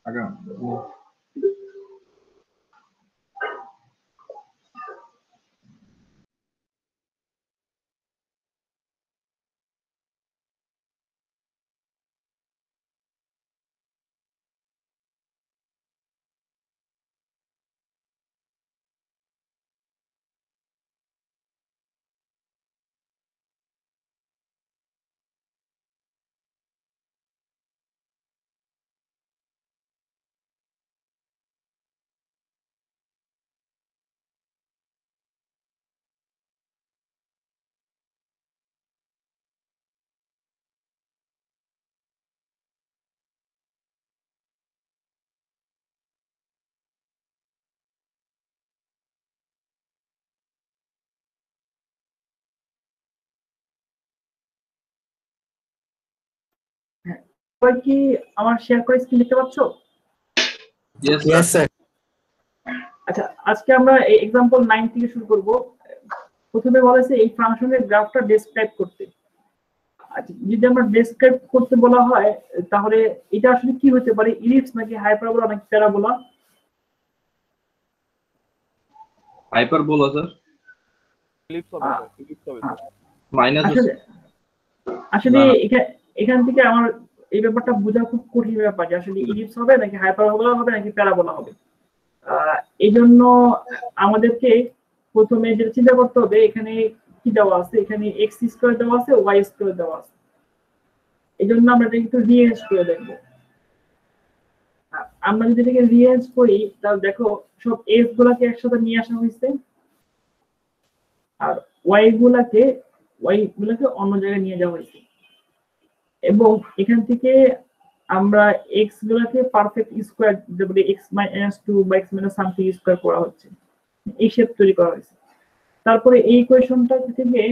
আগাম সবাই কি আমার শেয়ার করে স্ক্রিন দেখতে পাচ্ছ? Yes, sir. আচ্ছা, আজকে আমরা এক্সাম্পল 9 থেকে শুরু করব। প্রথমে বলেছে এই ফাংশনের গ্রাফটা ডেসক্রাইব করতে। আচ্ছা, যদি আমরা ডেসক্রাইব করতে বলা হয় তাহলে এটা আসলে কি হতে পারে, ইলিপস নাকি হাইপারবোলা নাকি প্যারাবোলা? হাইপারবোলা স্যার ইলিপস হবে স্যার, ইলিপস হবে স্যার। মাইনাস আসলে এখান থেকে আমার এই ব্যাপারটা বোঝা খুব কঠিন ব্যাপার যে আসলে ইলিপস হবে নাকি হাইপারবোলা হবে নাকি প্যারাবোলা হবে। এই জন্য আমাদেরকে প্রথমে যেটা চিন্তা করতে হবে, এখানে কি দেওয়া আছে, এখানে এক্স স্কোয়ার দেওয়া আছে, ওয়াই স্কোয়ার দেওয়া আছে। এই জন্য আমরা এটা একটু রিঅ্যারেঞ্জ করে দেখবো। আমরা যদি এটাকে রিঅ্যারেঞ্জ করি তাহলে দেখো সব এক্স গুলাকে একসাথে নিয়ে আসা হয়েছে আর ওয়াই গুলাকে অন্য জায়গায় নিয়ে যাওয়া হয়েছে, এবং এখান থেকে আমরা এক্স গুলাকে পারফেক্ট স্কোয়ার যেটা এক্স মাইনাস 2 বা এক্স মাইনাস সামথিং স্কোয়ার করা হচ্ছে, এই শেপ তৈরি করা হয়েছে। তারপরে এই ইকুয়েশনটা থেকে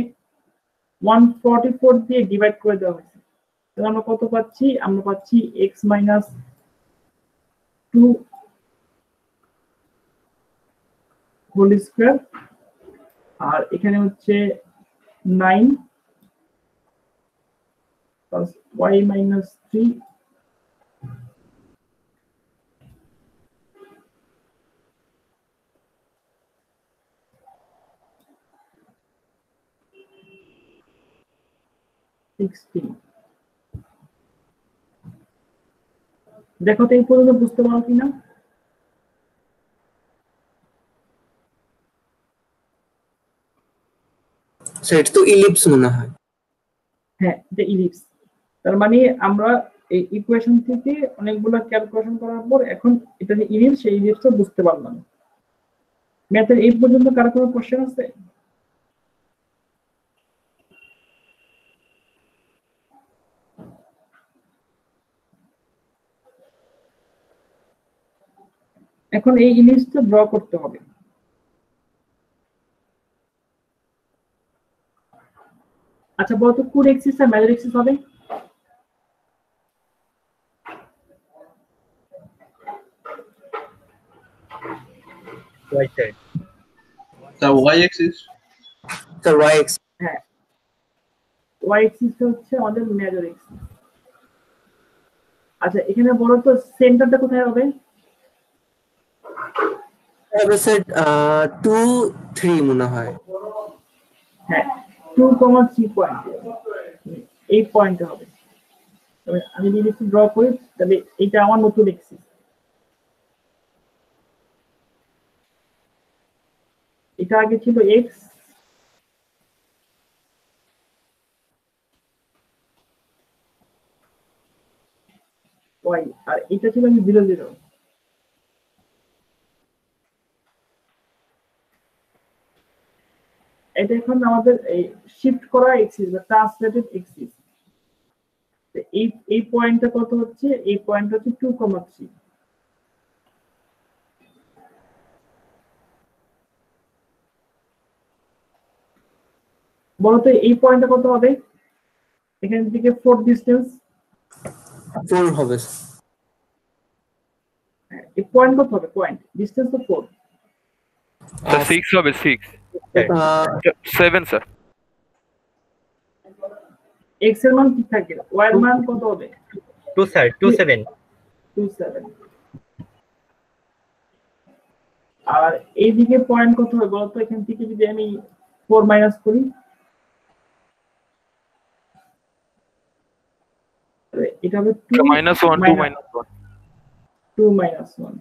144 দিয়ে ডিভাইড করে দেওয়া হয়েছে। তাহলে আমরা কত পাচ্ছি? আমরা পাচ্ছি এক্স মাইনাস 2 হোল স্কোয়ার, আর এখানে হচ্ছে 9 প্লাস ওয়াই মাইনাস 3 16। দেখো তো এই পর্যন্ত বুঝতে পারো কিনা? স্যার এটা তো ইলিপস মনে হয়। হ্যাঁ, এটা ইলিপস। তার মানে আমরা এই ইকুয়েশন থেকে অনেকগুলো ক্যালকুলেশন করার পর এখন এটা যে ইলিপস, সেই ইলিপসটা বুঝতে পারলাম। ম্যাথের এই পর্যন্ত কারো কোনো কোশ্চেন আছে? এখন এই ইলিপসটা ড্র করতে হবে। আচ্ছা বলতো কোন এক্সিসটা মেজর এক্সিস হবে? Right side. Sir y axis sir y x. হ্যাঁ, ওয়াই এক্সিসটা হচ্ছে আমাদের মেজর এক্সিস। আচ্ছা এখানে বলো তো সেন্টারটা কোথায় হবে? হবে স্যার 2 3 মনে হয়। হ্যাঁ, 2, 3 পয়েন্ট, এই পয়েন্টে হবে। তবে আমি যদি একটু ড্র করি তাহলে এটা আমার নতুন এক্সিস, এটা আগে ছিল এক্স, ওয়াই, আর এটা ছিল আমি 0 0। এটা এখন আমাদের এই শিফট করা এক্সিস বা ট্রান্সলেটেড এক্সিস। এই পয়েন্টটা কত হচ্ছে? এই পয়েন্ট হচ্ছে 2, 3। বলতো এই পয়েন্টটা কত হবে? এখান থেকে 4 ডিসটেন্স 4 হবে। এই পয়েন্ট কত হবে? পয়েন্ট ডিসটেন্স তো 4। স্যার 6 হবে, 6 7 স্যার। এক্স এর মান কি থাকে, ওয়াই এর মান কত হবে? 2 sir, 2 7. 2 7। আর এইদিকে পয়েন্ট কত হবে বলতো? এখান থেকে যদি আমি 4 মাইনাস করি, এটা হবে 2 minus 1, 2 minus 1. 2 minus 1।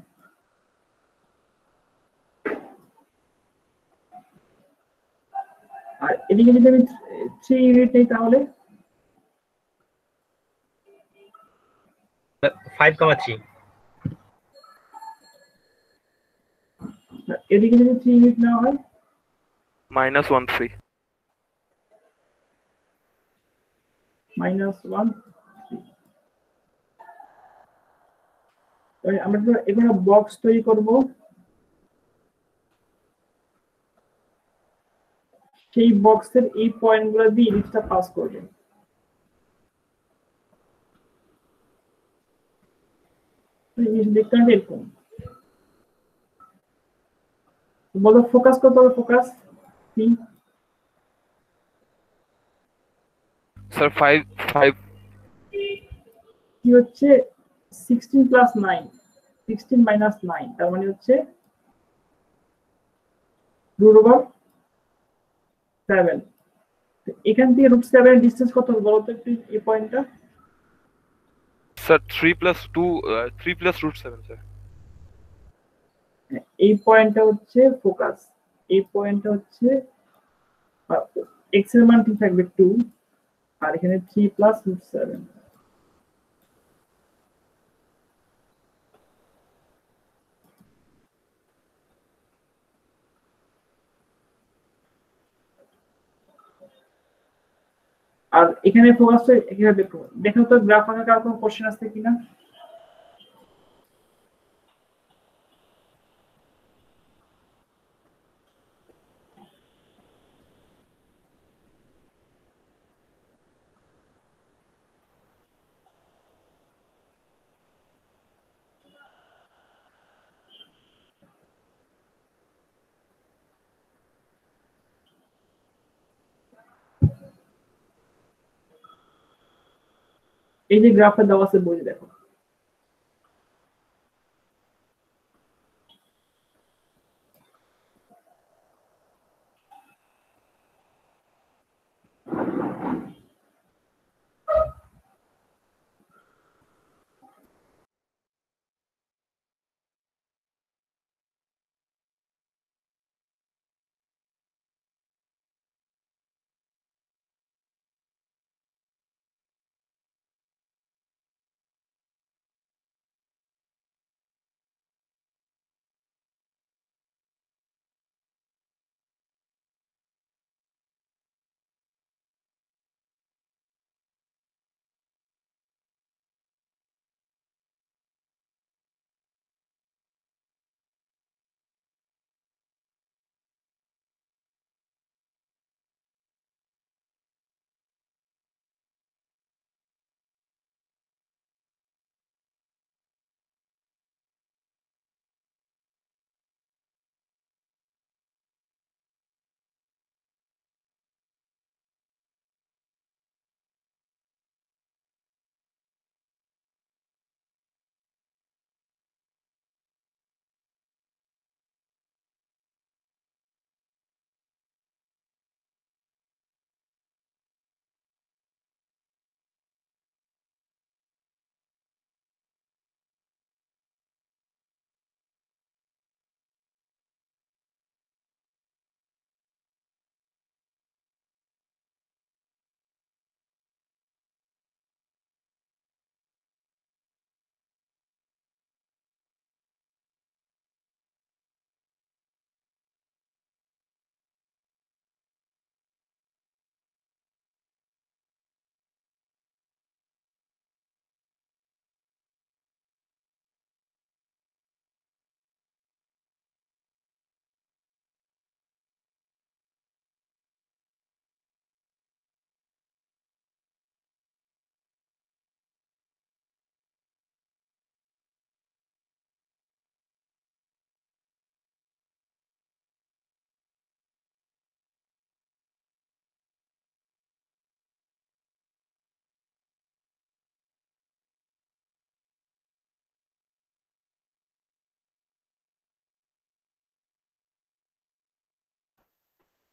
আর এদিকে যদি আমি 3 ইউনিট নেই তাহলে 5,3। এদিকে যদি 3 ইউনিট নেওয়া হয় Minus 1, 3. -1। আমরা তো এখানে বক্স তৈরি করব, সেই বক্সের এই পয়েন্টগুলো দিয়ে ইলিপসটা পাস করবে। দেখতে হবে এরকম। বলো ফোকাস কত হবে? Focus Sir, 5, 5. কি হচ্ছে 16 প্লাস 9, 16 মাইনাস 9, তার মানে হচ্ছে √7। এখান থেকে √7 ডিসটেন্স কত হবে বলো তো একটু এই পয়েন্টটা? Sir, 3 plus 2, 3 plus √7, sir. এই পয়েন্টটা হচ্ছে ফোকাস, এই পয়েন্টটা হচ্ছে এক্স এর মান ঠিক থাকবে 2, আর এখানে 3 প্লাস √7। আর এখানে ফোকাসটা এখানে দেখো, দেখো তো গ্রাফ আঁকার কোনো কোশ্চেন আছে কিনা? এই যে গ্রাফে দেওয়া আছে বই দেখো।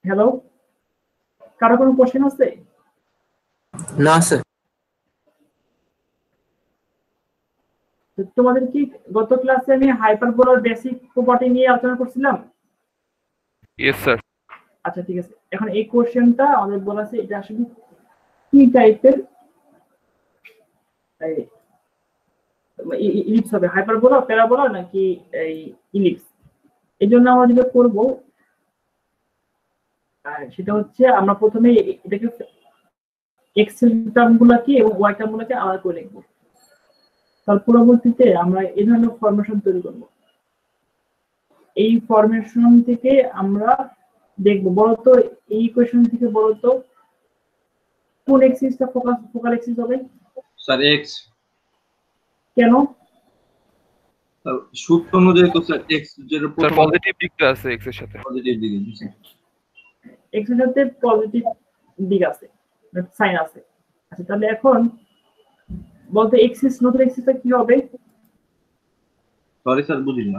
হ্যালো, কারো কোনো কোশ্চেন আছে? না স্যার। তো তোমাদের কি গত ক্লাসে আমি হাইপারবোলার বেসিক প্রপার্টি নিয়ে আলোচনা করছিলাম? Yes, sir. আচ্ছা ঠিক আছে, এখন এই কোশ্চেনটা আমাদের বলা আছে এটা আসলে কি টাইপের ইলিপস হবে, হাইপারবোলা, প্যারাবোলা নাকি এই ইলিপস। এই জন্য আমরা যেটা করবো সেটা হচ্ছে আমরা প্রথমে এটাকে এক্স টার্ম গুলাকে এবং ওয়াই টার্ম গুলাকে আলাদা করে লিখবো। তার পরবর্তীতে আমরা এই ধরনের ফরমেশন তৈরি করব। এই ফরমেশন থেকে আমরা দেখবো বলতো এই ইকুয়েশন থেকে বলতো কোন এক্সিসটা ফোকাল এক্সিস হবে? Sir x. কেন? সূত্র অনুযায়ী তো স্যার এক্স যের Sir, প্রথম positive দিকটা আছে x এর সাথে। পজিটিভ দিকে স্যার। এক্স এর সাথে পজিটিভ দিক আছে, সাইন আছে। আচ্ছা তাহলে এখন বলতো এক্সিস, নতুন এক্সিসটা কি হবে? সরি স্যার বুঝিনি না।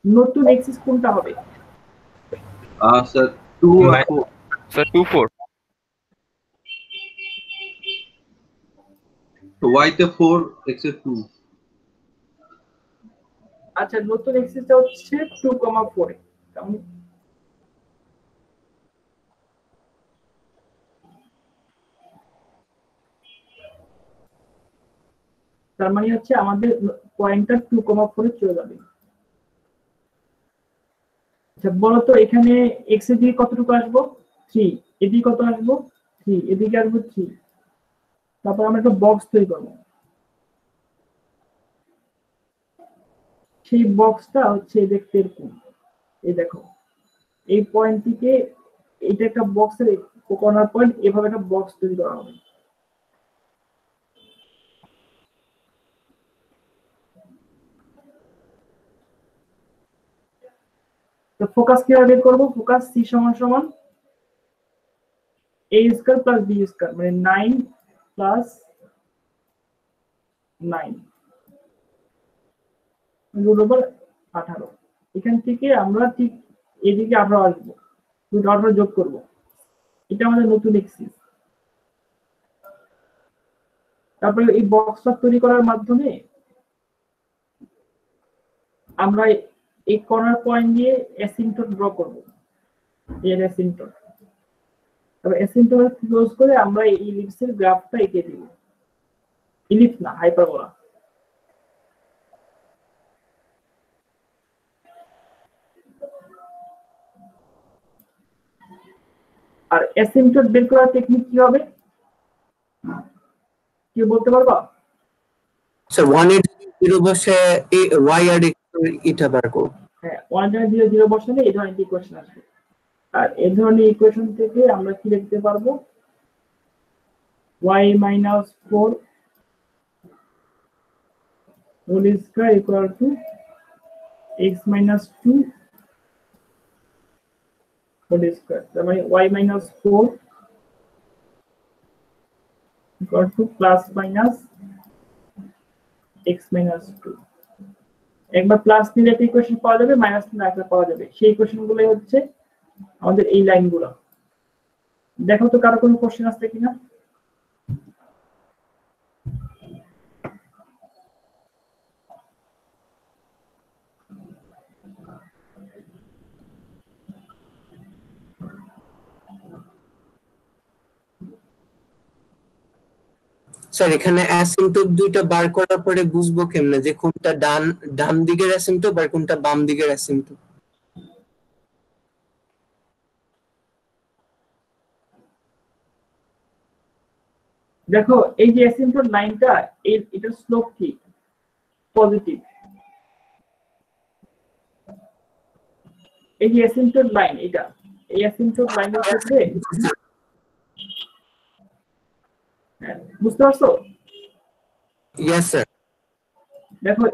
নতুন এক্সিস কোনটা হবে? স্যার 2 আর 4। Sir, 2, 4. তো y তে 4, x এ 2। আচ্ছা নতুন এক্সিসটা হচ্ছে 2,4 তার মানে হচ্ছে আমাদের পয়েন্টটা 2,4 এ চলে যাবে। আচ্ছা বলতো এখানে x এর দিকে কতটুকু আসবো? 3। এদিকে কত আসবো? 3। এদিকে আসবো 3। তারপর আমরা একটা বক্স তৈরি করবো। সেই বক্সটা হচ্ছে দেখতে এরকম। এই দেখো এই পয়েন্ট থেকে এটা একটা বক্সের কর্নার পয়েন্ট, এভাবে একটা বক্স তৈরি করা হবে। তো ফোকাস কিভাবে বের করবো? ফোকাস c সমান সমান a square plus b square, মানে 9 প্লাস 9 রুট ওভার 18। এখান থেকে আমরা ঠিক এদিকে 18 আসবো, রুট 18 যোগ করব। এটা আমাদের নতুন এক্সিস। তারপরে এই বক্সটা তৈরি করার মাধ্যমে আমরা এই কর্নার পয়েন্ট দিয়ে অ্যাসিম্পটট ড্র করব। এর অ্যাসিম্পটট, তবে অ্যাসিম্পটট ক্লোজ করে আমরা এই ইলিপসের গ্রাফটা এঁকে দিব। ইলিপস না, হাইপারবোলা। আর অ্যাসিম্পটট বের করার টেকনিক কি হবে কি বলতে পারবা? স্যার 1 এর 0 বসে y আর x এটা বার করব। হ্যাঁ, 1.0 বসালে এই ধরনের ইকুয়েশন আসবে। আর এই ধরনের ইকুয়েশন থেকে আমরা কি লিখতে পারবো? y minus 4 whole square equal to x minus 2 whole square। তার মানে y minus 4 equal to plus minus x minus 2। একবার প্লাস নিলে একটা ইকুয়েশন পাওয়া যাবে, মাইনাস নিলে একটা পাওয়া যাবে। সেই ইকুয়েশন গুলোই হচ্ছে আমাদের এই লাইনগুলো। দেখো তো কারো কোনো কোশ্চেন আছে কিনা? স্যার এখানে অ্যাসিম্পটট দুইটা বার করার পরে বুঝবো কেমনে যে কোনটা ডান দিকের অ্যাসিম্পটট আর কোনটা বাম দিকের অ্যাসিম্পটট? দেখো এই যে অ্যাসিম্পটট লাইনটা, এটার স্লোপ কি? পজিটিভ। এই যে অ্যাসিম্পটট লাইন, এটা এই অ্যাসিম্পটট লাইনের ক্ষেত্রে বুঝতে পারছো? Yes sir. দেখো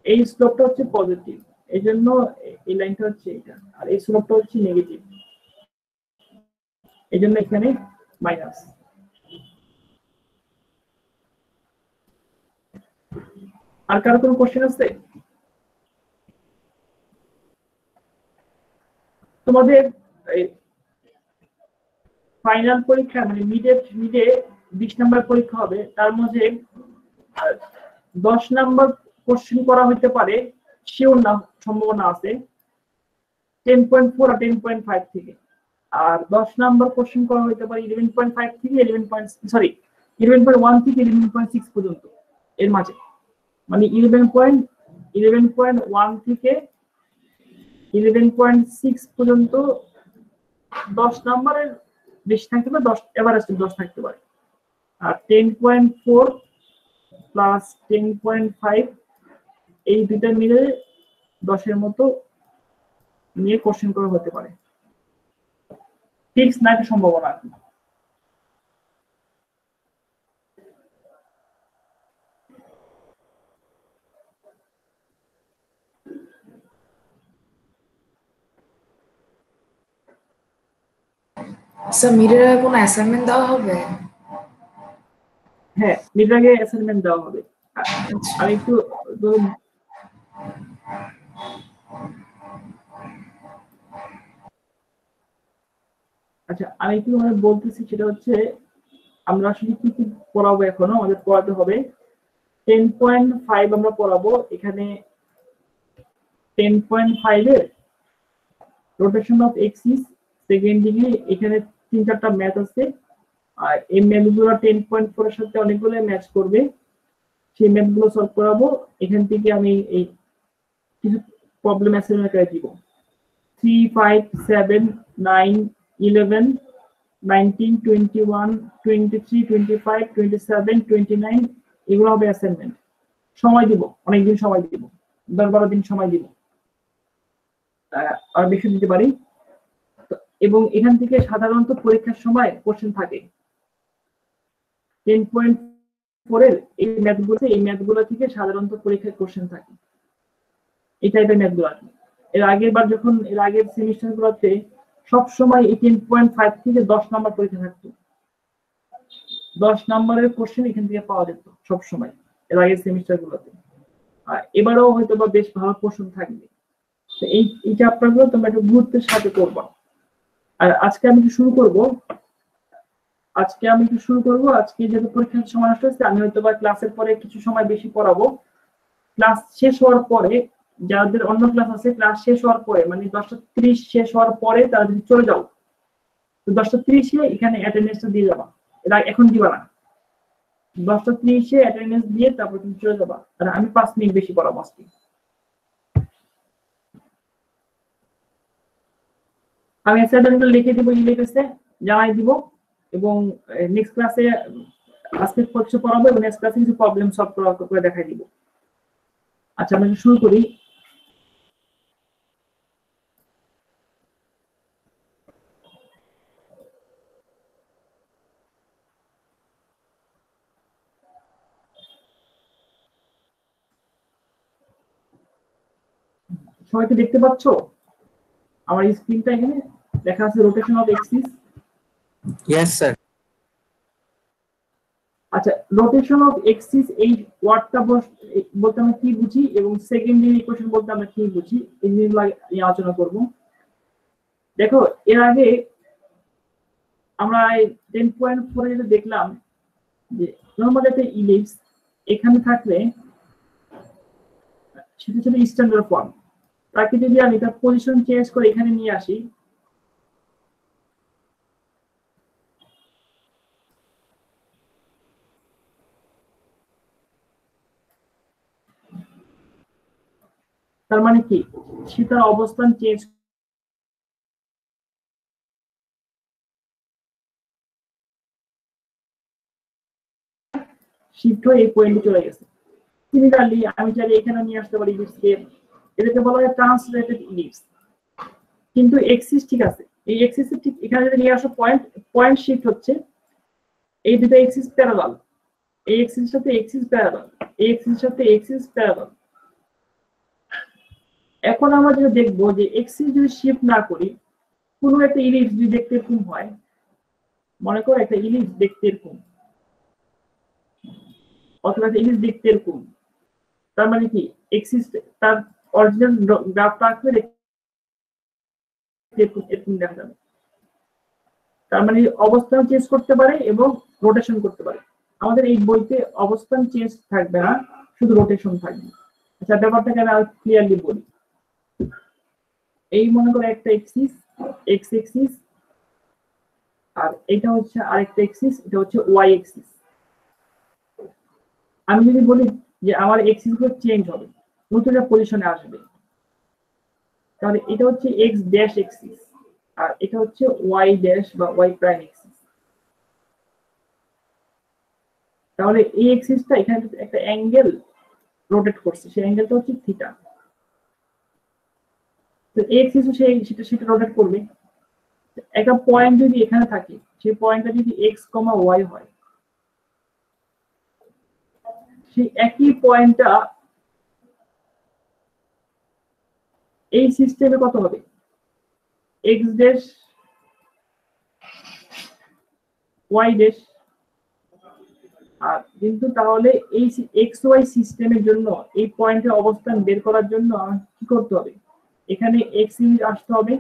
এই স্লোপটা হচ্ছে পজিটিভ, এই জন্য এই লাইনটা হচ্ছে এটা, আর এই স্লোপটা হচ্ছে নেগেটিভ, এই জন্য এখানে মাইনাস। আর কারো কোনো কোশ্চেন আছে? তোমাদের ফাইনাল পরীক্ষা মানে মিডে 20 নাম্বার পরীক্ষা হবে, তার মধ্যে 10 নাম্বার কোশ্চেন করা হতে পারে, শিওর না, সম্ভাবনা আছে 10.4 আর 10.5 থেকে। আর 10 নাম্বার কোশ্চেন করা হতে পারে 11.5 থেকে 11.1 থেকে 11.6 পর্যন্ত, এর মাঝে মানে 11.1 থেকে 11.6 পর্যন্ত 10 নাম্বারের বেশি থাকতে পারে, 10 এভারেজ 10 থাকতে পারে। আর 10.4 প্লাস 10.5 এই দুইটা মিলে 10 মতো নিয়ে কোশ্চেন করা হতে পারে। ফিক্স না, একটা সম্ভাবনা আছে। স্যার মিডের কোনো অ্যাসাইনমেন্ট দেওয়া হবে? হ্যাঁ, মিডের আগে অ্যাসাইনমেন্ট দেওয়া হবে। আর একটু আচ্ছা, আমি একটু বলতেছি, সেটা হচ্ছে আমরা আসলে কি কি পড়াবো। এখনো আমাদের পড়াতে হবে 10.5 আমরা পড়াবো। এখানে 10.5 এর rotation of axis second degree, এখানে 3-4টা ম্যাথ আছে। আর এই ম্যাথগুলো 10.4 এর সাথে অনেকগুলো ম্যাচ করবে, সেই ম্যাথগুলো সলভ করাবো। এখান থেকে আমি এই কিছু প্রবলেম অ্যাসাইনমেন্ট করে দিব। 3, 5, 7, 9, 11, 19, 21, 23, 25, 27, 29 এগুলো হবে অ্যাসাইনমেন্ট। সময় দিব, অনেকদিন সময় দিব, 10-12 দিন সময় দিব, আর বেশি দিতে পারি। এবং এখান থেকে সাধারণত পরীক্ষার সময় কোশ্চেন থাকে 10.4 এর এই ম্যাথগুলো থেকে সাধারণত পরীক্ষায় কোশ্চেন থাকে, এই টাইপের ম্যাথগুলো আছে। এর আগের সেমিস্টারগুলোতে সব সময় 18.5 থেকে 10 নাম্বার পরীক্ষা থাকতো, 10 নাম্বারের কোশ্চেন এখান থেকে পাওয়া যেত সব সময় এর আগের সেমিস্টারগুলোতে। আর এবারেও হয়তো বা বেশ ভালো কোশ্চেন থাকবে। তো এই চ্যাপ্টারগুলো তোমরা একটু গুরুত্বের সাথে করবা। আর আজকে আমি একটু শুরু করব। আজকে যেহেতু পরীক্ষার সময় নষ্ট হচ্ছে, আমি হয়তো বা ক্লাসের পরে কিছু সময় বেশি পড়াবো। ক্লাস শেষ হওয়ার পরে যাদের অন্য ক্লাস আছে, ক্লাস শেষ হওয়ার পরে মানে 10:30 শেষ হওয়ার পরে তারা যদি চলে যাও, তো 10:30 এখানে অ্যাটেন্ডেন্সটা দিয়ে যাবা। এটা এখন দিবা না, 10:30 অ্যাটেন্ডেন্স দিয়ে তারপর তুমি চলে যাবা। আর আমি 5 মিনিট বেশি পড়াবো আজকে। আমি অ্যাসাইনমেন্টগুলো লিখে দিব, ইমেইলে জানাই দিব। এবং নেক্সট ক্লাসে আজকে কিছু পড়াবো এবং নেক্সট ক্লাসে কিছু প্রবলেম সলভ করে দেখাই দিব। আচ্ছা, আমরা শুরু করি। সবাই কি দেখতে পাচ্ছ আমার স্ক্রিনটা? এখানে লেখা আছে rotation of axis. Yes sir. আচ্ছা, রোটেশন অফ এক্সিস এই ওয়ার্ডটা বলতে আমরা কি বুঝি এবং সেকেন্ডারি ইকুয়েশন বলতে আমরা কি বুঝি, এই নিয়ে আলোচনা করব। দেখো, এর আগে আমরা 10.4 এ দেখলাম যে নরমাল একটা ইলিপস এখানে থাকলে সেটা ছিল স্ট্যান্ডার্ড ফর্ম। তাকে যদি আমি তার পজিশন চেঞ্জ করে এখানে নিয়ে আসি, তার মানে কি সে তার অবস্থান চেঞ্জ শিফট হয়ে এই পয়েন্টে চলে গেছে। সিমিলারলি আমি চাইলে এখানে নিয়ে আসতে পারি ইলিপসকে, এটাকে বলা হয় ট্রান্সলেটেড ইলিপস। কিন্তু এক্সিস ঠিক আছে, এই এক্সিসের ঠিক এখানে যদি নিয়ে আসো পয়েন্ট শিফট হচ্ছে, এই দুটো এক্সিস প্যারালাল, এই এক্সিসের সাথে এক্সিস প্যারালাল, এই এক্সিসের সাথে এক্সিস প্যারালাল। এখন আমরা যেটা দেখবো যে এক্সিস যদি শিফট না করি, কোনো একটা ইলিপস যদি দেখতে এরকম হয়, মনে করো একটা ইলিপস দেখতে এরকম, অথবা একটা ইলিপস দেখতে এরকম, তার মানে কি এক্সিস তার অরিজিনাল গ্রাফটা আঁকলে এরকম দেখা যাবে। তার মানে অবস্থান চেঞ্জ করতে পারে এবং রোটেশন করতে পারে। আমাদের এই বইতে অবস্থান চেঞ্জ থাকবে না, শুধু রোটেশন থাকবে। আচ্ছা, ব্যাপারটাকে আমি আর ক্লিয়ারলি বলি। এই মনে করো একটা এক্সিস, এক্স এক্সিস, আর এটা হচ্ছে আরেকটা এক্সিস, এটা হচ্ছে ওয়াই এক্সিস। আমি যদি বলি যে আমার এক্সিস গুলো চেঞ্জ হবে, নতুন একটা পজিশনে আসবে, তাহলে এটা হচ্ছে এক্স ড্যাশ এক্সিস আর এটা হচ্ছে ওয়াই ড্যাশ বা ওয়াই প্রাইম এক্সিস। তাহলে এই এক্সিসটা এখানে একটা অ্যাঙ্গেল রোটেট করছে, সেই অ্যাঙ্গেলটা হচ্ছে থিটা। তো এই এক্সিসও সেটা রোটেট করবে। একটা পয়েন্ট যদি এখানে থাকে, সেই পয়েন্টটা যদি এক্স কমা ওয়াই হয়, সেই একই পয়েন্টটা এই সিস্টেমে কত হবে, এক্স ড্যাশ ওয়াই ড্যাশ। আর কিন্তু তাহলে এই এক্স ওয়াই সিস্টেমের জন্য এই পয়েন্টের অবস্থান বের করার জন্য আমার কি করতে হবে, এখানে এক্স ইউনিট আসতে হবে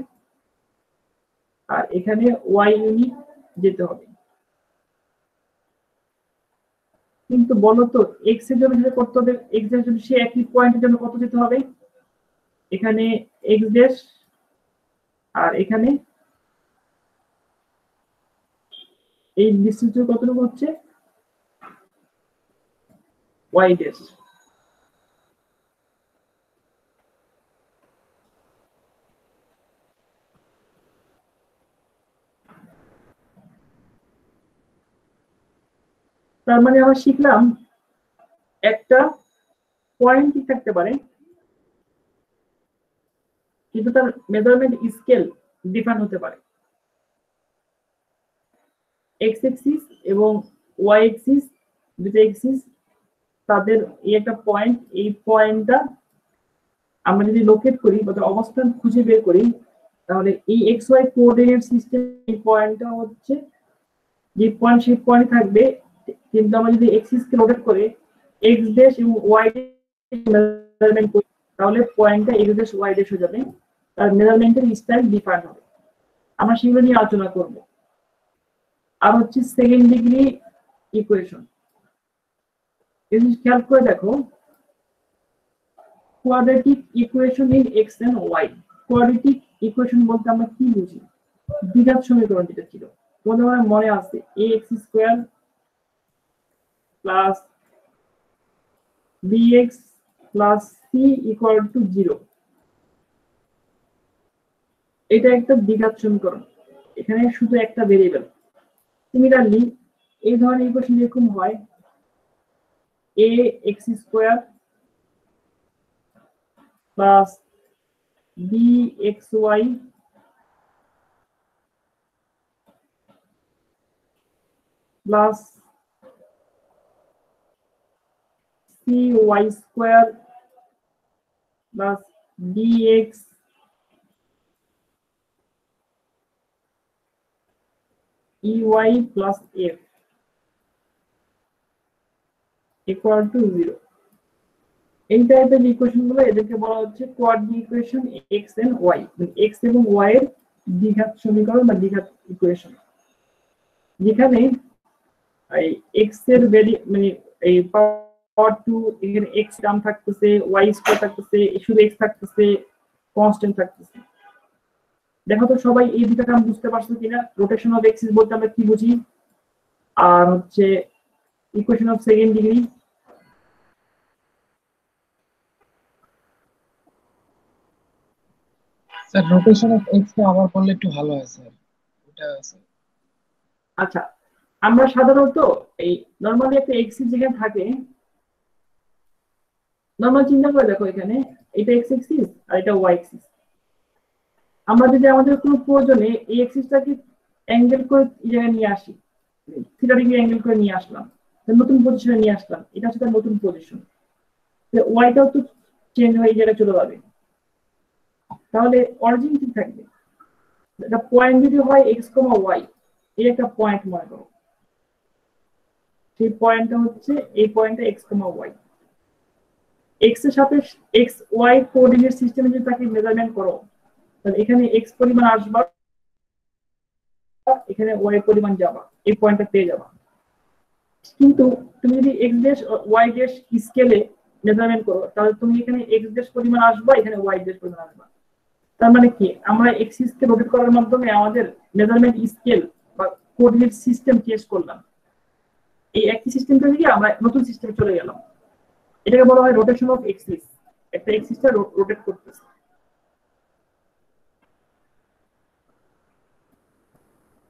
আর এখানে ওয়াই ইউনিট যেতে হবে। কিন্তু বলতো এক্স এর জন্য যেটা করতে হবে, এক্স এর জন্য সে একই পয়েন্টের জন্য কত যেতে হবে, এখানে এক্স ড্যাশ আর এখানে এই ডিস্টেন্স কতটুকু হচ্ছে ওয়াই ড্যাশ। তার মানে আমরা শিখলাম একটা পয়েন্ট কি থাকতে পারে, কিন্তু তার মেজারমেন্ট স্কেল ডিফারেন্ট হতে পারে। এক্স এক্সিস এবং ওয়াই এক্সিস, দুটো এক্সিস, তাদের এই একটা পয়েন্ট, এই পয়েন্টটা আমরা যদি লোকেট করি বা অবস্থান খুঁজে বের করি, তাহলে এই এক্স ওয়াই কোঅর্ডিনেট সিস্টেম এই পয়েন্টটা হচ্ছে যে পয়েন্ট, সেই পয়েন্ট থাকবে। কিন্তু আমরা যদি এক্সিস কে রোটেট করে এক্স ড্যাশ এবং ওয়াই মেজারমেন্ট করি, তাহলে পয়েন্টটা এক্স ড্যাশ ওয়াই ড্যাশ হয়ে যাবে, তার মেজারমেন্টের স্টাইল ডিফারেন্ট হবে। আমরা সেগুলো নিয়ে আলোচনা করব। আর হচ্ছে সেকেন্ড ডিগ্রি ইকুয়েশন, এই খেয়াল করে দেখো, quadratic equation in x and y. Quadratic equation বলতে আমরা কি বুঝি, দ্বিঘাত সমীকরণ যেটা ছিল তোমাদের মনে আছে, a x square plus bx plus c equal to 0। এটা একটা দ্বিঘাত সমীকরণ, এখানে শুধু একটা ভেরিয়েবল। সিমিলারলি এই ধরনের ইকুয়েশন এরকম হয়, a x square plus b x y plus c y square plus b x ey plus f equal to 0। এই টাইপের ইকুয়েশন গুলো এদেরকে বলা হচ্ছে quadratic equation x and y, x এবং y এর দ্বিঘাত সমীকরণ বা দ্বিঘাত ইকুয়েশন, যেখানে এই x এর মানে এই পাওয়ার 2 এখানে x টার্ম থাকতেছে, y স্কয়ার থাকতেছে, শুধু x থাকতেছে, কনস্ট্যান্ট থাকতেছে। দেখো তো সবাই এই দুটো টার্ম বুঝতে পারছো কিনা? রোটেশন অফ এক্সিস বলতে আমরা কি বুঝি, আর হচ্ছে equation of second degree. Sir rotation of x টা আবার বললে একটু ভালো হয় স্যার, ওটা স্যার। আচ্ছা, আমরা সাধারণত এই নরমালি একটা এক্সিস যেখানে থাকে, নরমাল চিন্তা করে দেখো, এখানে এটা এক্স এক্সিস আর এটা ওয়াই এক্সিস। আমরা যদি আমাদের কোনো প্রয়োজনে এই এক্সিসটাকে অ্যাঙ্গেল করে এই জায়গায় নিয়ে আসি, থিটা ডিগ্রি অ্যাঙ্গেল করে নিয়ে আসলাম, নতুন পজিশনে নিয়ে আসলাম, এটা হচ্ছে তার নতুন পজিশন, ওয়াইটাও তো চেঞ্জ হয়ে এই জায়গায় চলে যাবে, তাহলে অরিজিন ঠিক থাকবে। এটা পয়েন্ট যদি হয় এক্স কমা ওয়াই, এই একটা পয়েন্ট মনে করো, সেই পয়েন্টটা হচ্ছে এই পয়েন্টটা এক্স কমা ওয়াই। এক্স এর সাথে এক্স ওয়াই কোঅর্ডিনেট সিস্টেমে যদি তাকে মেজারমেন্ট করো, তাহলে এখানে এক্স পরিমাণ আসবে, এখানে y এর পরিমাণ যাবা, এই পয়েন্টটা পেয়ে যাবা। কিন্তু তুমি যদি x ড্যাশ y ড্যাশ স্কেলে মেজারমেন্ট করো, তাহলে তুমি এখানে x ড্যাশ পরিমাণ আসবা, এখানে y ড্যাশ পরিমাণ আসবা। তার মানে কি, আমরা এক্সিস কে রোটেট করার মাধ্যমে আমাদের মেজারমেন্ট স্কেল বা কোঅর্ডিনেট সিস্টেম চেঞ্জ করলাম। এই একই সিস্টেম থেকে আমরা নতুন সিস্টেমে চলে গেলাম। এটাকে বলা হয় রোটেশন অফ এক্সিস। একটা এক্সিসটা রোটেট করতেছে।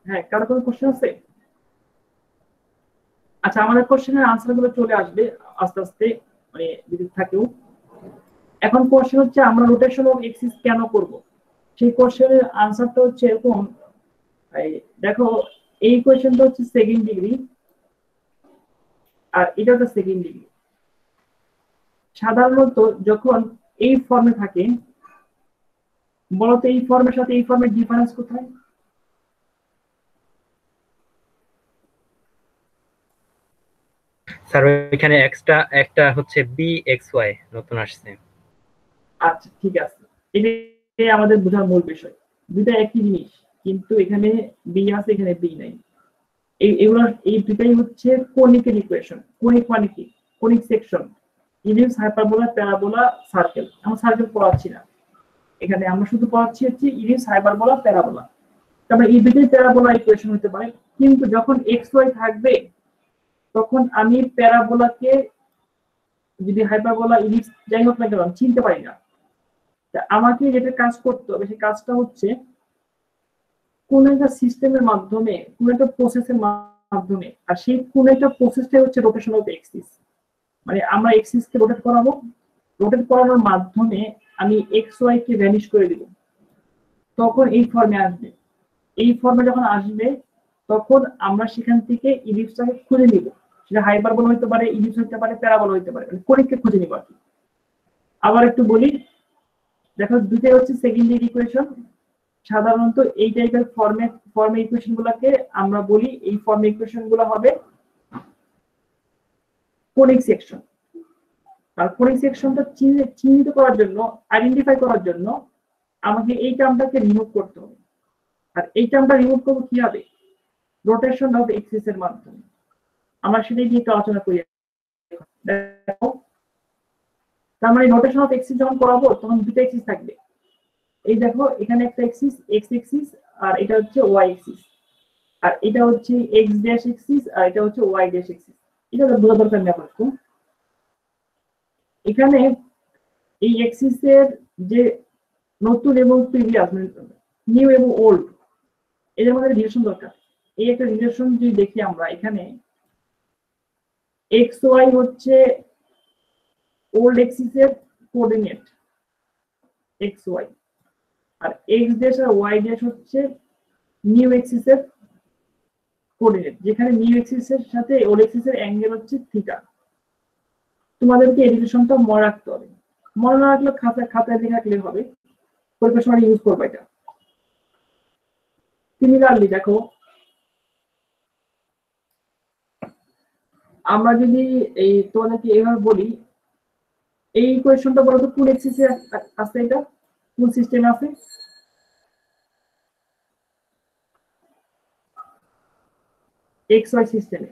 হ্যাঁ, কারো কোনো কোশ্চেন আছে? আচ্ছা, আমাদের কোশ্চেনের আনসার গুলো চলে আসবে আস্তে আস্তে, মানে যদি থাকেও। এখন কোশ্চেন হচ্ছে আমরা রোটেশন অফ এক্সিস কেন করব? সেই কোশ্চেনের আনসারটা হচ্ছে এরকম। দেখো, এই কোশ্চেনটা হচ্ছে সেকেন্ড ডিগ্রি, আর এটা হচ্ছে সেকেন্ড ডিগ্রি। সাধারণত যখন এই ফর্মে থাকে, বলতো এই ফর্মের সাথে এই ফর্মের ডিফারেন্স কোথায়? স্যার এখানে এক্সট্রা একটা হচ্ছে bxy নতুন আসছে। আচ্ছা, ঠিক আছে, এটাই আমাদের বোঝার মূল বিষয়। দুইটা একই জিনিস, কিন্তু এখানে বি আছে, এখানে বি নাই। এগুলো এই দুটাই হচ্ছে কোনিকের ইকুয়েশন। কোনিক মানে কি? Conic section, ellipse, hyperbola, parabola, circle. আমরা সার্কেল পড়াচ্ছি না এখানে, আমরা শুধু পড়াচ্ছি হচ্ছে ইলিপস, হাইপারবোলা, প্যারাবোলা। তারপরে এই দুটোই প্যারাবোলা ইকুয়েশন হতে পারে। কিন্তু যখন এক্স ওয়াই থাকবে, তখন আমি প্যারাবোলাকে যদি হাইপারবোলা, ইলিপস যাই হোক না কেন চিনতে পারি না। আমাকে যেটা কাজ করতে হবে, সেই কাজটা হচ্ছে কোন একটা সিস্টেমের মাধ্যমে, কোন একটা প্রসেসের মাধ্যমে, আর সেই কোন একটা প্রসেসটাই হচ্ছে রোটেশন অফ এক্সিস। মানে আমরা এক্সিস কে রোটেট করাবো, রোটেট করানোর মাধ্যমে আমি এক্স ওয়াই কে ভ্যানিশ করে দিব, তখন এই ফর্মে আসবে। এই ফর্মে যখন আসবে, তখন আমরা সেখান থেকে ইলিপসটাকে খুঁজে নিব। সেটা হাইপারবোলা হতে পারে, ইলিপস হতে পারে, প্যারাবোলা হতে পারে, মানে কোনিককে খুঁজে নিব আর কি। আবার একটু বলি, দেখো দুটোই হচ্ছে সেকেন্ড ডিগ্রি ইকুয়েশন। সাধারণত এই টাইপের ফর্মে ইকুয়েশন গুলাকে আমরা বলি, এই ফর্মে ইকুয়েশন গুলো হবে কোনিক সেকশন। আর কোনিক সেকশনটা চিহ্নিত করার জন্য, আইডেন্টিফাই করার জন্য আমাকে এই টার্মটাকে রিমুভ করতে হবে। আর এই টার্মটা রিমুভ করব কিভাবে? রোটেশন অফ এক্সিস এর মাধ্যমে। আমরা সেটাই নিয়ে একটু আলোচনা করি। দেখো, তার মানে রোটেশন অফ এক্সিস যখন করাবো, তখন দুটো এক্সিস থাকবে। এই দেখো, এখানে একটা এক্সিস এক্স এক্সিস, আর এটা হচ্ছে ওয়াই এক্সিস, আর এটা হচ্ছে এক্স ড্যাশ এক্সিস, আর এটা হচ্ছে ওয়াই ড্যাশ এক্সিস। এটা তো বোঝা দরকার নেই আপনার। এখানে এই এক্সিসের যে নতুন এবং প্রিভিয়াস, মানে নিউ এবং ওল্ড, এদের মধ্যে রিলেশন দরকার। এই একটা রিলেশন যদি দেখি আমরা, এখানে এক্স ওয়াই হচ্ছে ওল্ড এক্সিসের কোঅর্ডিনেট এক্স ওয়াই, আর এক্স ড্যাশ আর ওয়াই ড্যাশ হচ্ছে নিউ এক্সিসের কোঅর্ডিনেট, যেখানে নিউ এক্সিসের সাথে ওল্ড এক্সিসের অ্যাঙ্গেল হচ্ছে থিটা। তোমাদেরকে এই রিলেশনটা মনে রাখতে হবে। মনে না রাখলে খাতায় লিখে রাখলে হবে, পরীক্ষার সময় ইউজ করবে এটা। সিমিলারলি দেখো, আমরা যদি এই তোমাদেরকে এইভাবে বলি, এই ইকুয়েশনটা বলতো কোন এক্সিসে আছে, এটা কোন সিস্টেমে আছে? এক্স ওয়াই সিস্টেমে।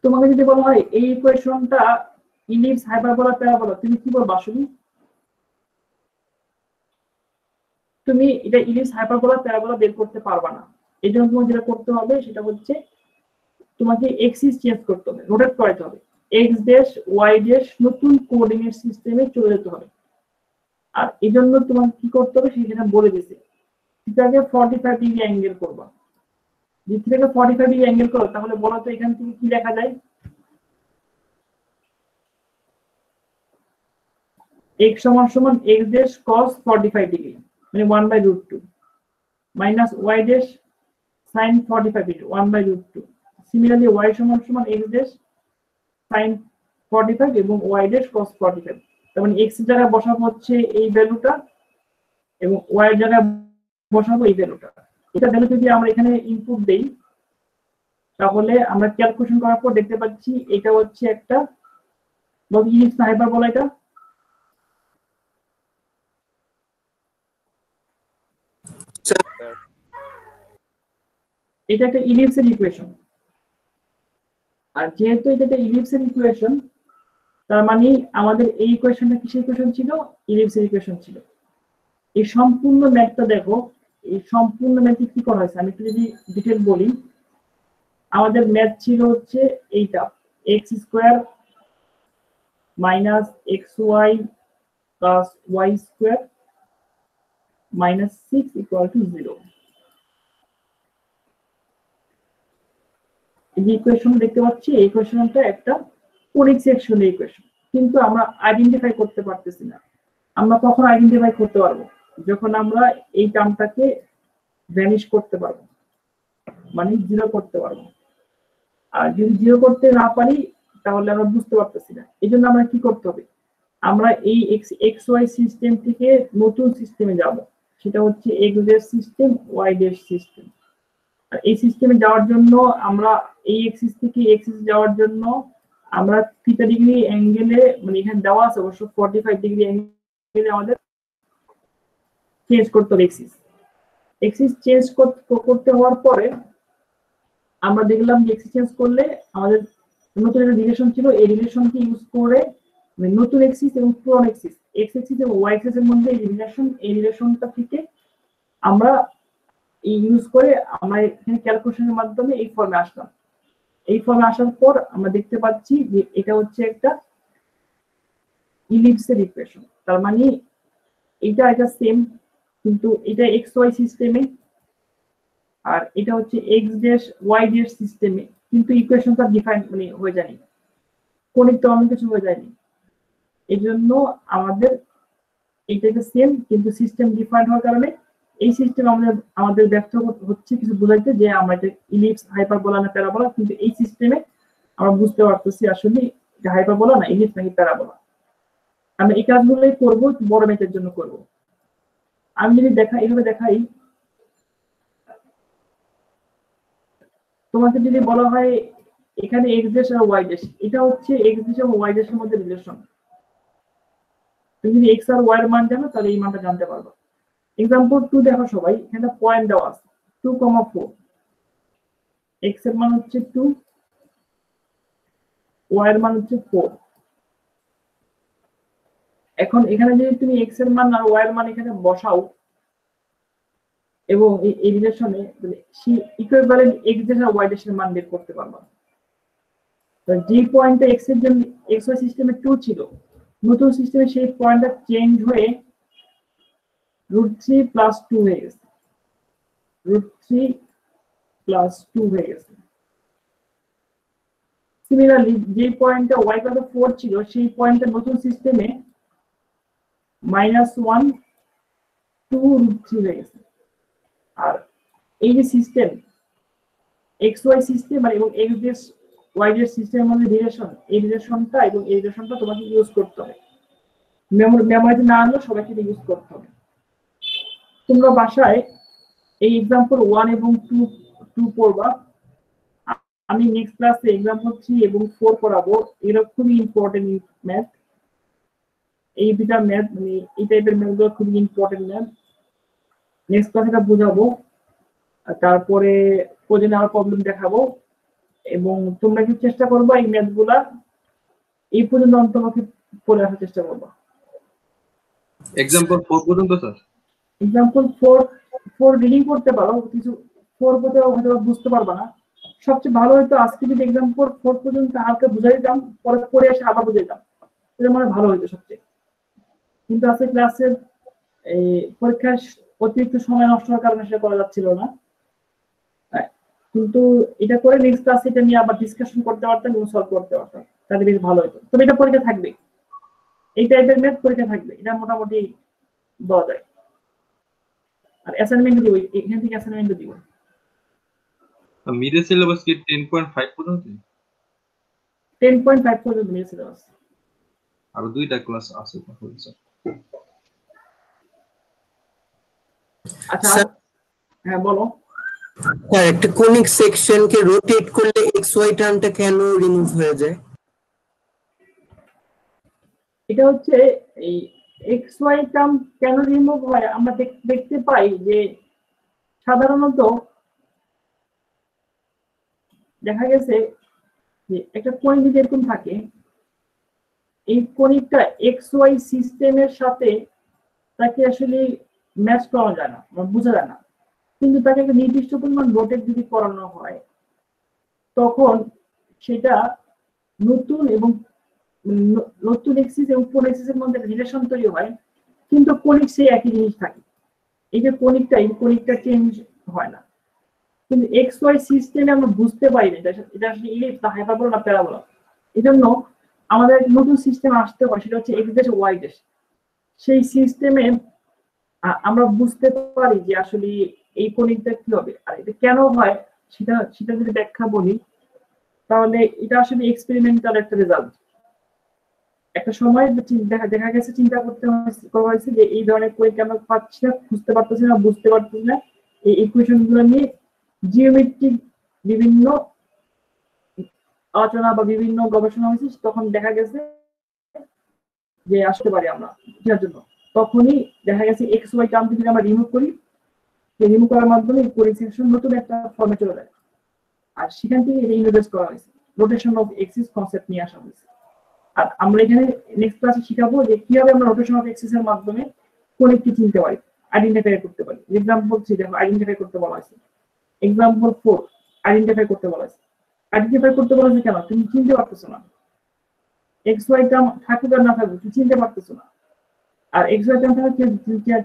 তোমাকে যদি বলা হয় এই ইকুয়েশনটা ইলিপস, হাইপারবোলা, প্যারাবোলা, তুমি কি বলবা আসলে? তুমি এটা ইলিপস, হাইপারবোলা, প্যারাবোলা বের করতে পারবা না। এই জন্য তোমাকে যেটা করতে হবে সেটা হচ্ছে তোমাকে এক্সিস চেঞ্জ করতে হবে, রোটেট করাতে হবে। এক্স ড্যাশ ওয়াই ড্যাশ নতুন কোঅর্ডিনেট সিস্টেমে চলে যেতে হবে। আর এই জন্য তোমাকে কি করতে হবে সেটা বলে দিয়েছে। থিটাকে 45 ডিগ্রি অ্যাঙ্গেল করবা। যদি থিটাকে 45 ডিগ্রি অ্যাঙ্গেল করো, তাহলে বলো তো এখান থেকে কি লেখা যায়? x সমান সমান x ড্যাশ cos 45 ডিগ্রি, মানে 1/√2 minus y dash sin 45 degree 1/√2। Similarly y সমান সমান x ড্যাশ sin 45 এবং y ড্যাশ cos 45। তার মানে x এর জায়গায় বসাবো হচ্ছে এই ভ্যালুটা, এবং y এর জায়গায় বসাবো এই ভ্যালুটা। এটা ভ্যালু যদি আমরা এখানে ইনপুট দেই, তাহলে আমরা ক্যালকুলেশন করার পর দেখতে পাচ্ছি এটা হচ্ছে একটা ইলিপস না হাইপারবোলা। এটা এটা একটা ইলিপসের ইকুয়েশন, আর যেহেতু এটা একটা ইলিপসের ইকুয়েশন, তার মানে আমাদের এই ইকুয়েশনটা কিসের ইকুয়েশন ছিল? ইলিপসের ইকুয়েশন ছিল। এই সম্পূর্ণ ম্যাথটা দেখো, এই সম্পূর্ণ ম্যাথে কি করা হয়েছে আমি একটু যদি ডিটেল বলি। আমাদের ম্যাথ ছিল হচ্ছে এইটা, x square minus x y plus y square minus 6 equal to 0। এই যে ইকুয়েশন দেখতে পাচ্ছি, এই ইকুয়েশনটা একটা কোনিক সেকশনের ইকুয়েশন, কিন্তু আমরা আইডেন্টিফাই করতে পারতেছি না। আমরা কখন আইডেন্টিফাই করতে পারবো? যখন আমরা এই টার্মটাকে ভ্যানিশ করতে পারবো, মানে 0 করতে পারবো। আর যদি 0 করতে না পারি তাহলে আমরা বুঝতে পারতেছি না। এই জন্য আমরা কি করতে হবে? আমরা এই এক্স ওয়াই সিস্টেম থেকে নতুন সিস্টেমে যাব, সেটা হচ্ছে x dash system, y dash system. আর এই সিস্টেমে যাওয়ার জন্য আমরা এই এক্সিস থেকে এক্সিস যাওয়ার জন্য আমরা থিটা ডিগ্রি অ্যাঙ্গেলে, মানে এখানে দেওয়া আছে অবশ্য 45 ডিগ্রি অ্যাঙ্গেলে আমাদের চেঞ্জ করতে হবে এক্সিস। এক্সিস চেঞ্জ করতে হওয়ার পরে আমরা দেখলাম যে এক্সিস চেঞ্জ করলে আমাদের নতুন একটা রিলেশন ছিল, এই রিলেশনকে ইউজ করে মানে নতুন এক্সিস এবং পুরনো এক্সিস, এক্স এক্সিস এবং ওয়াই এক্সিস এর মধ্যে এই রিলেশনটা থেকে আমরা ইউজ করে আমরা এখানে ক্যালকুলেশনের মাধ্যমে এই ফর্মে আসলাম। এই ফর্মে আসার পর আমরা দেখতে পাচ্ছি যে এটা হচ্ছে একটা ইলিপসের ইকুয়েশন। তার মানে এটা সেম, কিন্তু এটা এক্স ওয়াই সিস্টেমে আর এটা হচ্ছে এক্স ড্যাশ ওয়াই ড্যাশ সিস্টেমে, কিন্তু ইকুয়েশনটা ডিফাইন মানে হয়ে যায়নি, কোনিক তো অন্য কিছু হয়ে যায়নি। এই জন্য আমাদের এইটাকে সেম, কিন্তু সিস্টেম ডিফাইন হওয়ার কারণে এই সিস্টেম আমাদের ব্যর্থ হচ্ছে কিছু বোঝাইতে যে আমরা এটা ইলিপস, হাইপারবোলা না প্যারাবোলা, কিন্তু এই সিস্টেমে আমরা বুঝতে পারতেছি আসলে এটা হাইপারবোলা না ইলিপস নাকি প্যারাবোলা। আমরা এই কাজগুলোই করবো, বড় ম্যাথের জন্য করব। আমি যদি এইভাবে দেখাই, তোমাকে যদি বলা হয় এখানে এক্স ড্যাশ আর ওয়াই ড্যাশ, এটা হচ্ছে এক্স ড্যাশ এবং ওয়াই ড্যাশের মধ্যে রিলেশন। তুমি যদি এক্স আর ওয়াই এর মান জানো তাহলে এই মানটা জানতে পারবে। এক্সাম্পল 2 দেখো সবাই, এখানে পয়েন্ট দেওয়া আছে 2,4, এক্স এর মান হচ্ছে 2, ওয়াই এর মান হচ্ছে 4। এখন এখানে যদি তুমি এক্স এর মান আর ওয়াই এর মান এখানে বসাও এবং এই রিলেশনে ইকুইভ্যালেন্ট এক্স ড্যাশ আর ওয়াই ড্যাশের মান বের করতে পারবা। তো যে পয়েন্টটা এক্স এর জন্য এক্স ওয়াই সিস্টেমে 2 ছিল, নতুন সিস্টেমে সেই পয়েন্টটা চেঞ্জ হয়ে √3 + 2 হয়ে গেছে, √3 + 2 হয়ে গেছে। সিমিলারলি যে পয়েন্টটা y = 4 ছিল, সেই পয়েন্টটা নতুন সিস্টেমে -1 2 √3 হয়ে গেছে। আর এই যে সিস্টেম এক্স ওয়াই সিস্টেম আর এবং এক্স ড্যাশ ওয়াই ড্যাশ সিস্টেমের মধ্যে রিলেশন, এই রিলেশনটা এবং এই রিলেশনটা তোমাকে ইউজ করতে হবে। মেমোরিতে না আনলেও সবাইকে ইউজ করতে হবে। তোমরা বাসায় এই एग्जांपल 1 এবং 2 পড়বা। আমি নেক্সট ক্লাসে एग्जांपल 3 এবং 4 পড়াবো। এরা খুবই ইম্পর্টেন্ট ম্যাথ। এই দুটা ম্যাথ মানে এই টাইপের ম্যাথগুলো খুবই ইম্পর্টেন্ট ম্যাথ। নেক্সট ক্লাসে এটা বোঝাবো, তারপরে কোজেন আর প্রবলেম দেখাবো এবং তোমরা কি চেষ্টা করবা এই ম্যাথগুলা এই পর্যন্ত অন্ততপক্ষে পড়ে আসার চেষ্টা করবা। एग्जांपल 4 পর্যন্ত স্যার। एग्जांपल 4 রিডিং করতে পারো, কিছু 4 পড়তে হয়তো বুঝতে পারবা না। সবচেয়ে ভালো হতো আজকে যদি एग्जांपल 4 পর্যন্ত হালকা বুঝাই দিতাম, পরে পড়ে এসে আবার বুঝাই দিতাম, এটা মানে ভালো হতো সবচেয়ে। কিন্তু আজকে ক্লাসের এই পরীক্ষার অতিরিক্ত সময় নষ্ট হওয়ার কারণে সেটা করা যাচ্ছিল না। কিন্তু এটা করে নেক্সট ক্লাসে এটা নিয়ে আবার ডিসকাশন করতে পারতাম এবং সলভ করতে পারতাম, তাহলে বেশ ভালো হতো। তবে এটা পরীক্ষা থাকবে, এই টাইপের ম্যাথ পরীক্ষা থাকবে, এটা মোটামুটি বলা যায়। আর অ্যাসাইনমেন্ট দিব, এখান থেকে অ্যাসাইনমেন্ট দিব। মিডের সিলেবাস কি 10.5 পর্যন্ত? 10.5 পর্যন্ত মিডের সিলেবাস। আর দুইটা ক্লাস আছে তাহলে স্যার। আচ্ছা হ্যাঁ বলো। স্যার একটা কোনিক সেকশনকে রোটেট করলে এক্স ওয়াই টার্মটা কেন রিমুভ হয়ে যায়? এটা হচ্ছে এই এক্স ওয়াই টার্ম কেন রিমুভ হয়, আমরা দেখতে পাই যে সাধারণত দেখা গেছে যে একটা কণিক যদি এরকম থাকে, এই কণিকটা এক্স ওয়াই সিস্টেমের সাথে তাকে আসলে ম্যাচ করা যায় না বা বোঝা যায় না, কিন্তু তাকে একটা নির্দিষ্ট পরিমাণ রোটেট যদি করানো হয় তখন সেটা নতুন এবং নতুন এক্সিস এবং পুরো এক্সিসের মধ্যে রিলেশন তৈরি হয়, কিন্তু কণিক সেই একই জিনিস থাকে। এই যে কণিকটা চেঞ্জ হয় না, কিন্তু এক্স ওয়াই সিস্টেমে আমরা বুঝতে পারি না এটা আসলে ইলিপস না হাইপারবোলা না প্যারাবোলা। এই জন্য আমাদের নতুন সিস্টেম আসতে হয়, সেটা হচ্ছে এক্স ড্যাশ ওয়াই ড্যাশ। সেই সিস্টেমে আমরা বুঝতে পারি যে আসলে এই কণিকটা কি হবে আর এটা কেন হয়, সেটা যদি ব্যাখ্যা বলি তাহলে এটা আসলে এক্সপেরিমেন্টাল একটা রেজাল্ট। একটা সময় দেখা গেছে চিন্তা করা হয়েছে যে এই ধরনের কণিক আমরা পাচ্ছি না, বুঝতে পারতেছি না, বুঝতে পারতেছি না। এই ইকুয়েশন গুলো নিয়ে জিওমেট্রিক বিভিন্ন আলোচনা বা বিভিন্ন গবেষণা হয়েছে, তখন দেখা গেছে যে আসতে পারি আমরা এটার জন্য। তখনই দেখা গেছে এক্স ওয়াই টার্ম যদি আমরা রিমুভ করি, রিমুভ করার মাধ্যমে কোরিলেশন নতুন একটা ফর্মে চলে যায়। আর সেখান থেকে এটা ইন্ট্রোডিউস করা হয়েছে, রোটেশন অফ এক্সিস কনসেপ্ট নিয়ে আসা হয়েছে। আর আমরা এখানে নেক্সট ক্লাসে শিখাবো যে কিভাবে আমরা রোটেশন অফ এক্সিস এর মাধ্যমে কণিককে চিনতে পারি, আইডেন্টিফাই করতে পারি। এক্সাম্পল 3 দেখো আইডেন্টিফাই করতে বলা হয়েছে। এক্সাম্পল 4 আইডেন্টিফাই করতে বলা হয়েছে। আইডেন্টিফাই করতে বলা হয়েছে কেন? তুমি চিনতে পারতেছো না, এক্স ওয়াই টার্ম থাকুক আর না থাকুক তুমি চিনতে পারতেছো না। আর এক্স ওয়াই টার্ম থাকলে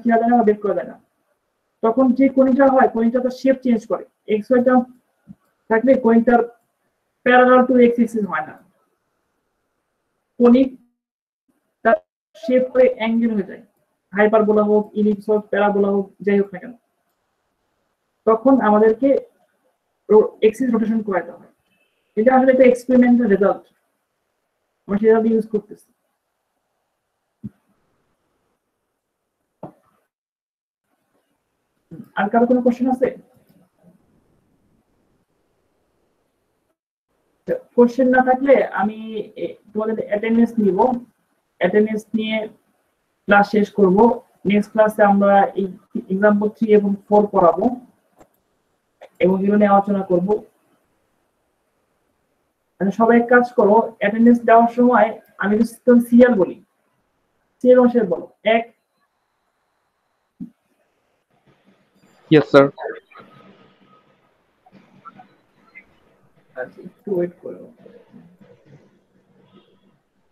কি হবে না, বের করা যায় না। তখন যে কণিকটা হয়, কণিকটা তো শেপ চেঞ্জ করে। এক্স ওয়াই টার্ম থাকলে কণিকটার প্যারালাল টু এক্স এক্সিস হয় না, কণিক তার শেপ করে অ্যাঙ্গেল হয়ে যায়, হাইপারবোলা হোক, ইলিপস হোক, প্যারাবোলা হোক, যাই হোক না কেন। তখন আমাদেরকে এক্সিস রোটেশন করাতে হয়। এটা আসলে একটা এক্সপেরিমেন্টাল রেজাল্ট, আমরা সেটা ইউজ করতেছি। আর কারো কোনো কোশ্চেন আছে? কোশ্চেন না থাকলে আমি তোমাদের অ্যাটেন্ডেন্স নিব, অ্যাটেন্ডেন্স নিয়ে ক্লাস শেষ করব। নেক্সট ক্লাসে আমরা এই এক্সাম্পল 3 এবং 4 পড়াবো এবং এগুলো নিয়ে আলোচনা করব। সবাই এক কাজ করো, অ্যাটেন্ডেন্স দেওয়ার সময় আমি সিরিয়াল বলি, সিরিয়াল অনুসারে বলো। 1 Yes, sir. আচ্ছা একটু ওয়েট করো।